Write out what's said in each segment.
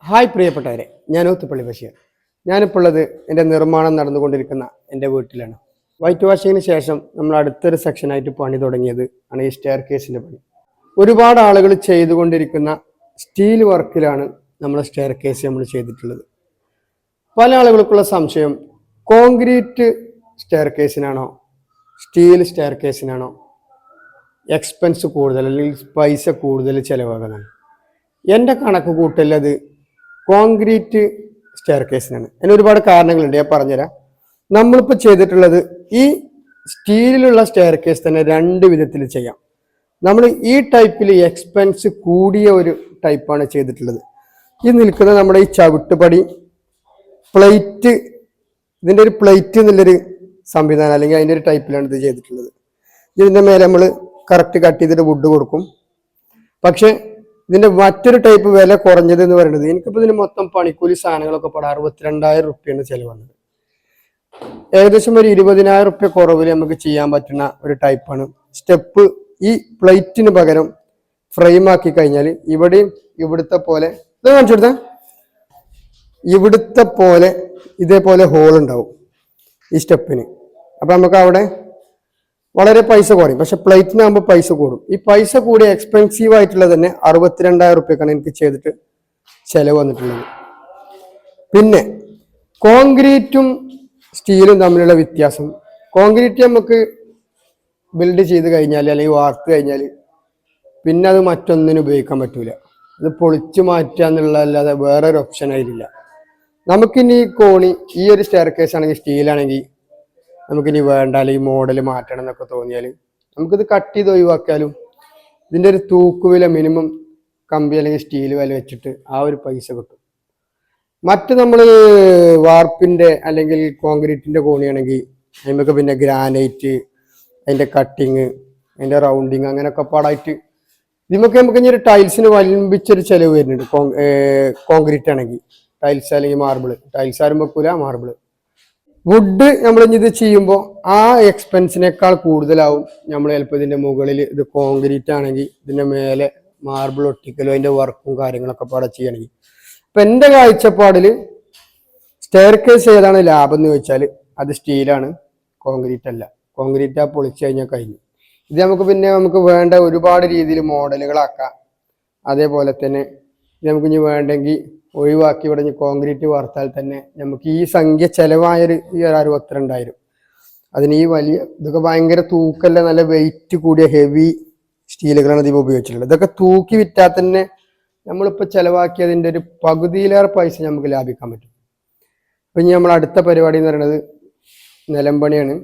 Hi പ്രിയപ്പെട്ടവരെ, ഞാൻ ഊത്തുപള്ളി ബഷീർ. ഞാനിപ്പോൾ ഉള്ളത് എൻ്റെ നിർമ്മാണം നടന്നുകൊണ്ടിരിക്കുന്ന എൻ്റെ വീട്ടിലാണ്. വൈറ്റ് വാഷിങ്ങിന് ശേഷം നമ്മൾ അടുത്തൊരു സെക്ഷനായിട്ട് പണി തുടങ്ങിയത് ആണ് ഈ സ്റ്റെയർ കേസിൻ്റെ പണി. ഒരുപാട് ആളുകൾ ചെയ്തുകൊണ്ടിരിക്കുന്ന സ്റ്റീൽ വർക്കിലാണ് നമ്മൾ സ്റ്റെയർ കേസ് നമ്മൾ ചെയ്തിട്ടുള്ളത്. പല ആളുകൾക്കുള്ള സംശയം, കോൺക്രീറ്റ് സ്റ്റെയർ കേസിനാണോ സ്റ്റീൽ സ്റ്റെയർ കേസിനാണോ എക്സ്പെൻസ് കൂടുതൽ അല്ലെങ്കിൽ പൈസ കൂടുതൽ ചിലവാകുന്നതാണ്. എൻ്റെ കണക്ക് കൂട്ടലത് കോൺക്രീറ്റ് സ്റ്റെയർ കേസിനാണ്. അതിന് ഒരുപാട് കാരണങ്ങളുണ്ട്, ഞാൻ പറഞ്ഞുതരാം. നമ്മളിപ്പോൾ ചെയ്തിട്ടുള്ളത് ഈ സ്റ്റീലിലുള്ള സ്റ്റെയർ കേസ് തന്നെ രണ്ട് വിധത്തിൽ ചെയ്യാം. നമ്മൾ ഈ ടൈപ്പിൽ എക്സ്പെൻസ് കൂടിയ ഒരു ടൈപ്പാണ് ചെയ്തിട്ടുള്ളത്. ഈ നിൽക്കുന്ന നമ്മുടെ ഈ ചവിട്ടുപടി പ്ലേറ്റ്, ഇതിൻ്റെ ഒരു പ്ലേറ്റ് എന്നുള്ളൊരു സംവിധാനം അല്ലെങ്കിൽ അതിൻ്റെ ഒരു ടൈപ്പിലാണ് ഇത് ചെയ്തിട്ടുള്ളത്. ഇതിൻ്റെ മേലെ നമ്മൾ കറക്റ്റ് കട്ട് ചെയ്തിട്ട് വുഡ് കൊടുക്കും. പക്ഷെ ഇതിന്റെ മറ്റൊരു ടൈപ്പ് വില കുറഞ്ഞത് എന്ന് പറയുന്നത്, എനിക്കിപ്പോൾ ഇതിന് മൊത്തം പണിക്കൂലി സാധനങ്ങളൊക്കെ പെടാൻ 62,000 റുപ്യാണ് ചിലവ് വന്നത്. ഏകദേശം ഒരു 20,000 റുപ്യ കുറവിൽ നമുക്ക് ചെയ്യാൻ പറ്റുന്ന ഒരു ടൈപ്പാണ് സ്റ്റെപ്പ്. ഈ പ്ലേറ്റിന് പകരം ഫ്രെയിം ആക്കി കഴിഞ്ഞാൽ ഇവിടെയും ഇവിടുത്തെ പോലെ ഇത് കാണിച്ചു കൊടുത്താൽ ഇവിടുത്തെ പോലെ ഇതേപോലെ ഹോൾ ഉണ്ടാവും ഈ സ്റ്റെപ്പിന്. അപ്പൊ നമുക്ക് അവിടെ വളരെ പൈസ കുറയും. പക്ഷെ പ്ലേറ്റിനാകുമ്പോൾ പൈസ കൂടും. ഈ പൈസ കൂടി എക്സ്പെൻസീവ് ആയിട്ടുള്ളത് തന്നെ 62,000 റുപ്യക്കാണ് എനിക്ക് ചെയ്തിട്ട് ചിലവ് വന്നിട്ടുള്ളത്. പിന്നെ കോൺക്രീറ്റും സ്റ്റീലും തമ്മിലുള്ള വ്യത്യാസം, കോൺക്രീറ്റ് നമുക്ക് ബിൽഡ് ചെയ്ത് കഴിഞ്ഞാൽ അല്ലെങ്കിൽ വാർത്ത് കഴിഞ്ഞാൽ പിന്നെ അത് മറ്റൊന്നിനും ഉപയോഗിക്കാൻ പറ്റൂല. അത് പൊളിച്ചു മാറ്റുക എന്നുള്ളതല്ലാതെ വേറൊരു ഓപ്ഷൻ അതിലില്ല. നമുക്കിനി കോണി ഈ ഒരു സ്റ്റെയർ കേസ് ആണെങ്കിൽ സ്റ്റീലാണെങ്കിൽ നമുക്കിനി വേണ്ട അല്ലെങ്കിൽ മോഡൽ മാറ്റണം എന്നൊക്കെ തോന്നിയാൽ നമുക്കിത് കട്ട് ചെയ്ത് ഒഴിവാക്കിയാലും ഇതിൻ്റെ ഒരു തൂക്കുവില മിനിമം കമ്പി അല്ലെങ്കിൽ സ്റ്റീൽ വില വെച്ചിട്ട് ആ ഒരു പൈസ കിട്ടും. മറ്റ് നമ്മൾ വാർപ്പിൻ്റെ അല്ലെങ്കിൽ കോൺക്രീറ്റിൻ്റെ കോണിയാണെങ്കിൽ നമുക്ക് പിന്നെ ഗ്രാനൈറ്റ്, അതിൻ്റെ കട്ടിങ്, അതിൻ്റെ റൗണ്ടിങ് അങ്ങനെയൊക്കെ പാടായിട്ട് നമുക്ക് ഇനി ഒരു ടൈൽസിന് വലമ്പിച്ചൊരു ചിലവ് വരുന്നുണ്ട്. കോൺക്രീറ്റ് ആണെങ്കിൽ ടൈൽസ് അല്ലെങ്കിൽ മാർബിൾ, ടൈൽസ് ആരും വെക്കൂല, മാർബിൾ. വുഡ് നമ്മൾ ഇത് ചെയ്യുമ്പോൾ ആ എക്സ്പെൻസിനേക്കാൾ കൂടുതലാവും. നമ്മൾ ചിലപ്പോൾ ഇതിൻ്റെ മുകളിൽ ഇത് കോൺക്രീറ്റ് ആണെങ്കിൽ ഇതിൻ്റെ മേലെ മാർബിൾ ഒട്ടിക്കലും അതിൻ്റെ വർക്കും കാര്യങ്ങളൊക്കെ പാടെ ചെയ്യണമെങ്കിൽ. അപ്പം എൻ്റെ കാഴ്ചപ്പാടിൽ സ്റ്റെയർ കേസ് ഏതാണ് ലാഭം എന്ന് ചോദിച്ചാൽ അത് സ്റ്റീലാണ്, കോൺക്രീറ്റ് അല്ല. കോൺക്രീറ്റ് ആ പൊളിച്ചു കഴിഞ്ഞാൽ കഴിഞ്ഞു. ഇത് നമുക്ക് വേണ്ട ഒരുപാട് രീതിയിൽ മോഡലുകളാക്കാം. അതേപോലെ തന്നെ നമുക്ക് ഇനി വേണ്ടെങ്കിൽ ഒഴിവാക്കി ഇവിടെ കോൺക്രീറ്റ് വാർത്താൽ തന്നെ നമുക്ക് ഈ സംഖ്യ ചിലവായൊരു 62,000. അതിന് ഈ വലിയ ഇതൊക്കെ ഭയങ്കര തൂക്കല്ല, നല്ല വെയിറ്റ് കൂടിയ ഹെവി സ്റ്റീലുകളാണ് ഇതിപ്പോൾ ഉപയോഗിച്ചിട്ടുള്ളത്. ഇതൊക്കെ തൂക്കി വിറ്റാൽ തന്നെ നമ്മളിപ്പോൾ ചിലവാക്കിയതിൻ്റെ ഒരു പകുതിയിലേറെ പൈസ നമുക്ക് ലാഭിക്കാൻ പറ്റും. അപ്പം ഇനി നമ്മൾ അടുത്ത പരിപാടി എന്ന് പറയുന്നത് നിലമ്പണിയാണ്.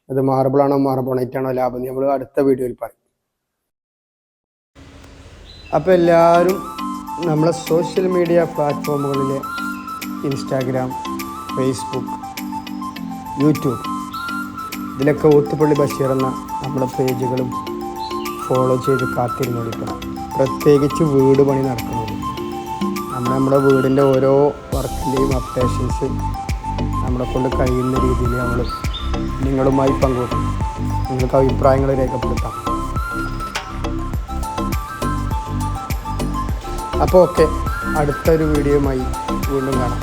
അത് മാർബിളാണോ മാർബോണൈറ്റാണോ ലാഭം നമ്മൾ അടുത്ത വീഡിയോയിൽ പറയും. അപ്പോൾ എല്ലാവരും നമ്മളെ സോഷ്യൽ മീഡിയ പ്ലാറ്റ്ഫോമുകളിലെ ഇൻസ്റ്റാഗ്രാം, ഫേസ്ബുക്ക്, യൂട്യൂബ് ഇതിലൊക്കെ ഊത്തുപള്ളി ബഷീർ എന്ന നമ്മുടെ പേജുകളും ഫോളോ ചെയ്ത് കാത്തിരുന്ന് വിളിക്കണം. പ്രത്യേകിച്ച് വീട് പണി നടക്കുന്നത് നമ്മുടെ വീടിൻ്റെ ഓരോ വർക്കിൻ്റെയും അപ്ഡേഷൻസ് നമ്മളെ കൊണ്ട് കഴിയുന്ന രീതിയിൽ നമ്മൾ നിങ്ങളുമായി പങ്കുവെക്കും. നിങ്ങൾക്ക് അഭിപ്രായങ്ങൾ രേഖപ്പെടുത്താം. അപ്പോൾ ഓക്കെ, അടുത്തൊരു വീഡിയോയുമായി വീണ്ടും കാണാം.